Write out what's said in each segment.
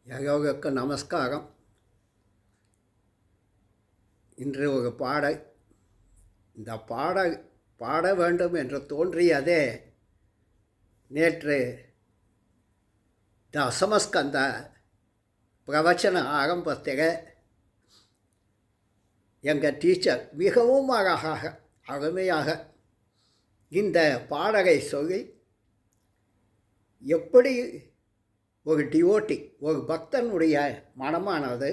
யோகாவுக்கு நமஸ்காரம். இன்று ஒரு இந்த பாட வேண்டும் என்று தோன்றியதே நேற்று தசமஸ்கந்த பிரவச்சன ஆரம்பத்தில் எங்கள் டீச்சர் மிகவும் அருமையாக இந்த பாடகை சொல்லி எப்படி ஒரு டிவோட்டி, ஒரு பக்தனுடைய மனமானது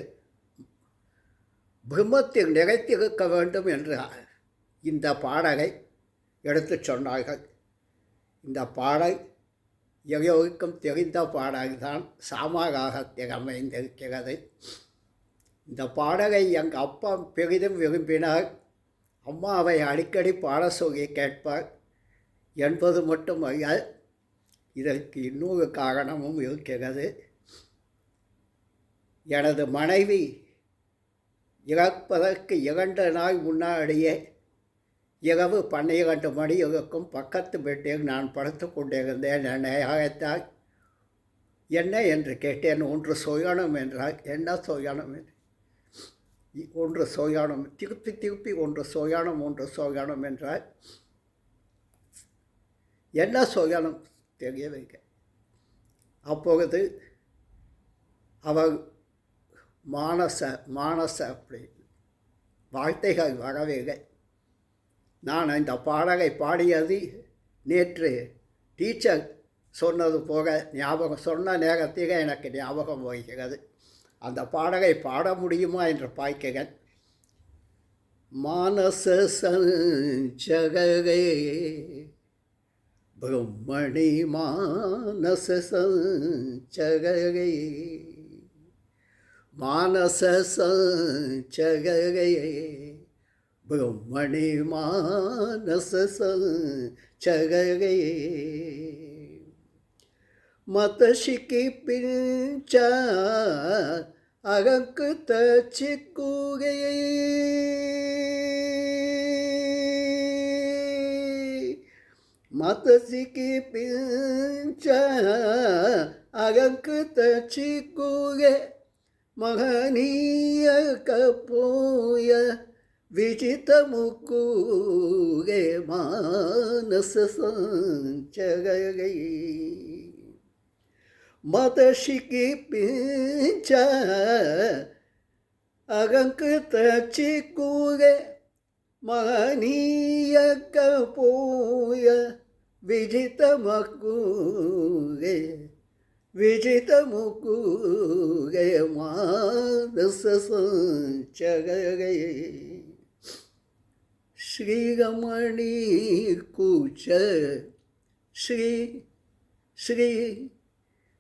பிரம்மத்தில் நிறைத்திருக்க வேண்டும் என்று இந்த பாடகை எடுத்து சொன்னார்கள். இந்த பாடல் எல்லோருக்கும் தெரிந்த பாடல்தான், சாமராகத்தில் அமைந்திருக்கிறது. இந்த பாடலை எங்கள் அப்பா பெரிதும் விரும்பினார். அம்மாவை அடிக்கடி பாட சொல்லி கேட்பார் என்பது மட்டுமல்ல, இதற்கு இன்னொரு காரணமும் இருக்கிறது. எனது மனைவி இறப்பதற்கு 2 நாள் முன்னாடியே இரவு 12 மணி இருக்கும் பக்கத்து பெட்டில் நான் படுத்து கொண்டிருந்தேன். என்னை அழைத்தால் என்ன என்று கேட்டேன். ஒன்று சொல்லணும் என்றால், என்ன சொல்லணும் என்று, ஒன்று சொல்லணும், திருப்பி ஒன்று சொல்லணும் என்றால் என்ன சொல்லணும் தெரியவில்லை. அப்பொழுது அவர் மானச அப்படி வார்த்தைகள் வரவில்லை. நான் இந்த பாடலை பாடியது நேற்று டீச்சர் சொன்னது போக சொன்ன நேரத்தில் எனக்கு ஞாபகம் வருகிறது. அந்த பாடலை பாட முடியுமா என்று பார்க்கிறேன். மானச சஞ்சகரே பிரம்மணி மானச சஞ்சகரே மானச சஞ்சகரே பிரம்மணி மானச சஞ்சகரே மதசிக்கு பிஞ்ச அகங்கு தச்சிக்குகை மதசிக்கு பிஞ்ச அகங்கு தச்சிக்குகை மகனீய கப்போய விஜித முக்குகே மானச சஞ்சகரே மதசிக்கு பிஞ்ச அகங்கு தச்சிக்குகே மகனீய கப்போய விஜித முக்குகே மானச சஞ்சகரே ஸ்ரீரமணி குச்ச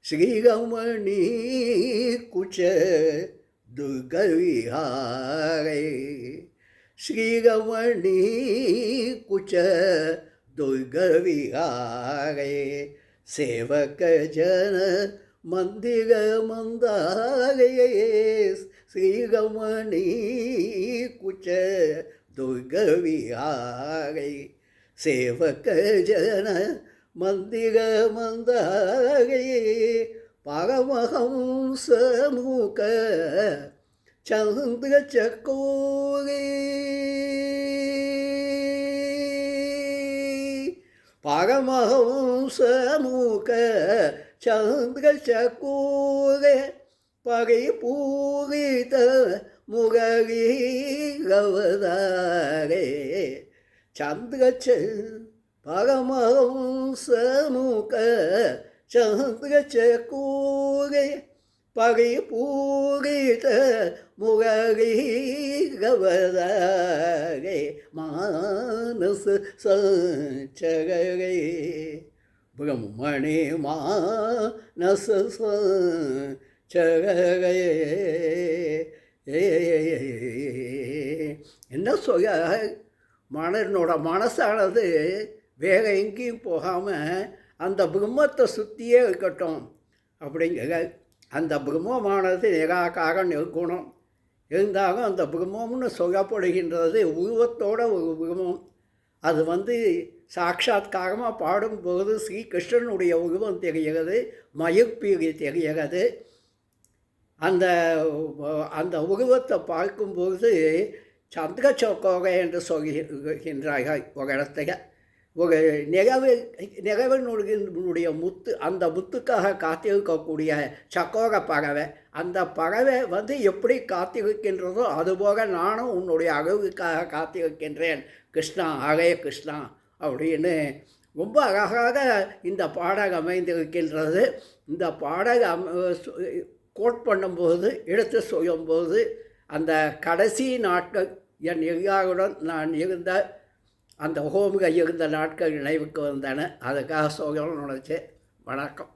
ஸ்ரீரமணி குச்ச துர்கவிஹாரே ஸ்ரீரமணி குச்ச துர்கவிஹாரே சேவக ஜன மந்திர மந்தாரே ஸ்ரீரமணி குச்ச துர்கவிஹாரே சேவக ஜன மந்திர மந்தாரே பரமஹம்ச முக சந்திர சக்கோரே பரமஹம்ச முக சந்திர சக்கோரே பரிபூரித முரளி கவதாரே சந்திர பரமஹம்ச முக சந்திர சக்கோரே பரிபூரித முரளி கவதாரே மானச சஞ்சகரே பிரம்மணி மானச சஞ்சகரே. என்ன சொல்ல, என்னோட மனசானது வேற எங்கேயும் போகாமல் அந்த பிரம்மத்தை சுற்றியே இருக்கட்டும் அப்படிங்கிற அந்த பிரம்மமானது நிராகாரம் இருக்கணும். இருந்தாலும் அந்த பிரம்மம்னு சொல்லப்படுகின்றது உருவத்தோட ஒரு பிரம்மம். அது சாட்சாத்காரமாக பாடும்போது ஸ்ரீகிருஷ்ணனுடைய உருவம் தெரிகிறது, மயிர்பீலி தெரிகிறது. அந்த அந்த உருவத்தை பார்க்கும்போது சந்திர சக்கோகை என்று சொல்கின்றார்கள் ஒரு இடத்துல. ஒரு நிலவினுடைய முத்து, அந்த முத்துக்காக காத்திருக்கக்கூடிய சக்கோக பறவை, அந்த பறவை எப்படி காத்திருக்கின்றதோ அதுபோக நானும் உன்னுடைய அழகுக்காக காத்திருக்கின்றேன் கிருஷ்ணா, ஹரே கிருஷ்ணா அப்படின்னு ரொம்ப அழகாக இந்த பாடல் அமைந்திருக்கின்றது. இந்த பாடல் கோட் பண்ணும்போது, எடுத்து சொல்லும்போது, அந்த கடைசி நாட்கள் என் எல்லாருடன் நான் இருந்த அந்த ஹோமில் இருந்த நாட்கள் நினைவுக்கு வந்தன. அதுக்காக சொல்லணும்னு நினச்சேன். வணக்கம்.